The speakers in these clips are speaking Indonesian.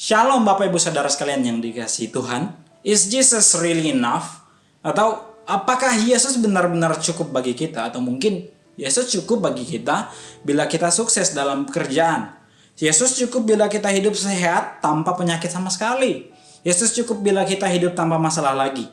Shalom Bapak Ibu Saudara sekalian yang dikasihi Tuhan. Is Jesus really enough? Atau apakah Yesus benar-benar cukup bagi kita? Atau mungkin Yesus cukup bagi kita bila kita sukses dalam pekerjaan. Yesus cukup bila kita hidup sehat tanpa penyakit sama sekali. Yesus cukup bila kita hidup tanpa masalah lagi.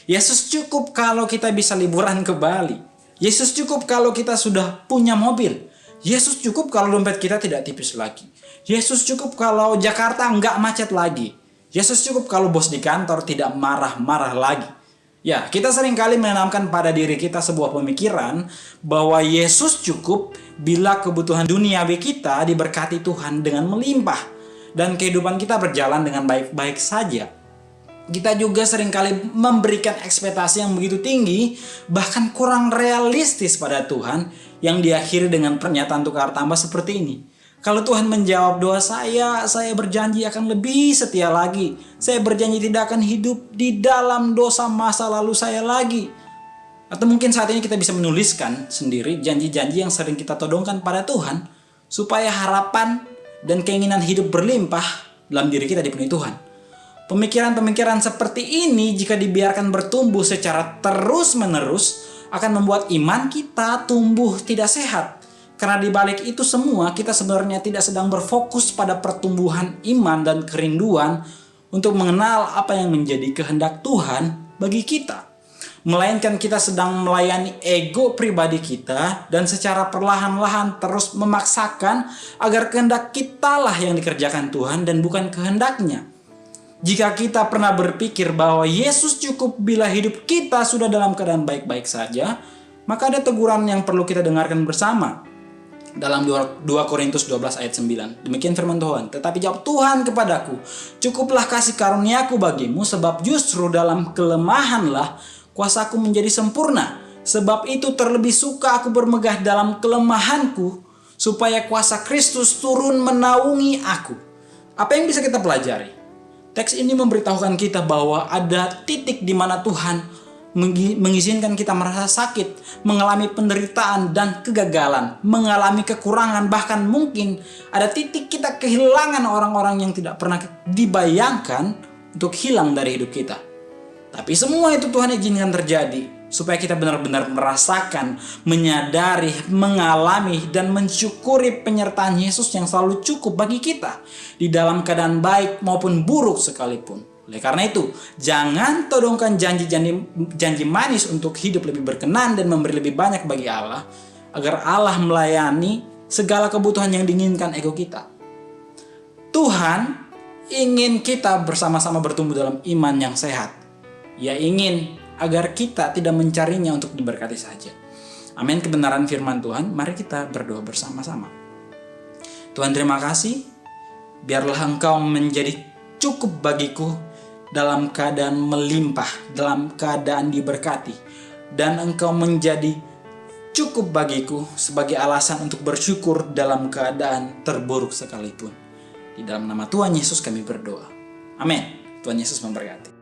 Yesus cukup kalau kita bisa liburan ke Bali. Yesus cukup kalau kita sudah punya mobil. Yesus cukup kalau dompet kita tidak tipis lagi. Yesus cukup kalau Jakarta nggak macet lagi. Yesus cukup kalau bos di kantor tidak marah-marah lagi. Ya, kita seringkali menanamkan pada diri kita sebuah pemikiran bahwa Yesus cukup bila kebutuhan duniawi kita diberkati Tuhan dengan melimpah dan kehidupan kita berjalan dengan baik-baik saja. Kita juga seringkali memberikan ekspektasi yang begitu tinggi, bahkan kurang realistis pada Tuhan, yang diakhiri dengan pernyataan tukar tambah seperti ini. Kalau Tuhan menjawab doa saya berjanji akan lebih setia lagi. Saya berjanji tidak akan hidup di dalam dosa masa lalu saya lagi. Atau mungkin saat ini kita bisa menuliskan sendiri janji-janji yang sering kita todongkan pada Tuhan, supaya harapan dan keinginan hidup berlimpah dalam diri kita dipenuhi Tuhan. Pemikiran-pemikiran seperti ini jika dibiarkan bertumbuh secara terus-menerus akan membuat iman kita tumbuh tidak sehat. Karena di balik itu semua kita sebenarnya tidak sedang berfokus pada pertumbuhan iman dan kerinduan untuk mengenal apa yang menjadi kehendak Tuhan bagi kita. Melainkan kita sedang melayani ego pribadi kita dan secara perlahan-lahan terus memaksakan agar kehendak kitalah yang dikerjakan Tuhan dan bukan kehendaknya. Jika kita pernah berpikir bahwa Yesus cukup bila hidup kita sudah dalam keadaan baik-baik saja, maka ada teguran yang perlu kita dengarkan bersama. Dalam 2 Korintus 12 ayat 9. Demikian firman Tuhan. Tetapi jawab Tuhan kepadaku, cukuplah kasih karuniaku bagimu, sebab justru dalam kelemahanlah kuasaku menjadi sempurna. Sebab itu terlebih suka aku bermegah dalam kelemahanku, supaya kuasa Kristus turun menaungi aku. Apa yang bisa kita pelajari? Teks ini memberitahukan kita bahwa ada titik di mana Tuhan mengizinkan kita merasa sakit, mengalami penderitaan dan kegagalan, mengalami kekurangan, bahkan mungkin ada titik kita kehilangan orang-orang yang tidak pernah dibayangkan untuk hilang dari hidup kita. Tapi semua itu Tuhan izinkan terjadi supaya kita benar-benar merasakan, menyadari, mengalami, dan mensyukuri penyertaan Yesus yang selalu cukup bagi kita di dalam keadaan baik maupun buruk sekalipun. Oleh karena itu, jangan todongkan janji manis untuk hidup lebih berkenan dan memberi lebih banyak bagi Allah, agar Allah melayani segala kebutuhan yang diinginkan ego kita. Tuhan ingin kita bersama-sama bertumbuh dalam iman yang sehat. Ia ingin agar kita tidak mencarinya untuk diberkati saja. Amin. Kebenaran firman Tuhan, mari kita berdoa bersama-sama. Tuhan, terima kasih. Biarlah Engkau menjadi cukup bagiku dalam keadaan melimpah, dalam keadaan diberkati. Dan Engkau menjadi cukup bagiku sebagai alasan untuk bersyukur dalam keadaan terburuk sekalipun. Di dalam nama Tuhan Yesus kami berdoa. Amin. Tuhan Yesus memberkati.